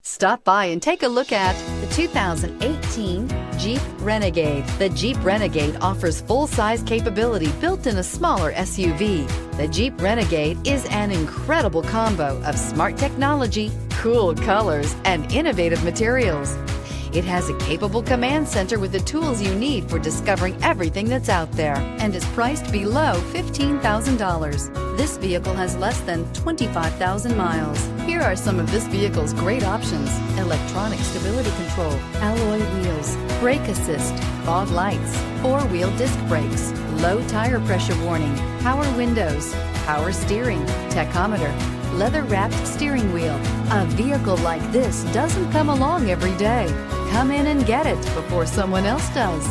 Stop by and take a look at the 2018 Jeep Renegade. The Jeep Renegade offers full-size capability built in a smaller SUV. The Jeep Renegade is an incredible combo of smart technology, cool colors, and innovative materials. It has a capable command center with the tools you need for discovering everything that's out there and is priced below $15,000. This vehicle has less than 25,000 miles. Here are some of this vehicle's great options: electronic stability control, alloy wheels, brake assist, fog lights, four-wheel disc brakes, low tire pressure warning, power windows, power steering, tachometer, leather-wrapped steering wheel. A vehicle like this doesn't come along every day. Come in and get it before someone else does.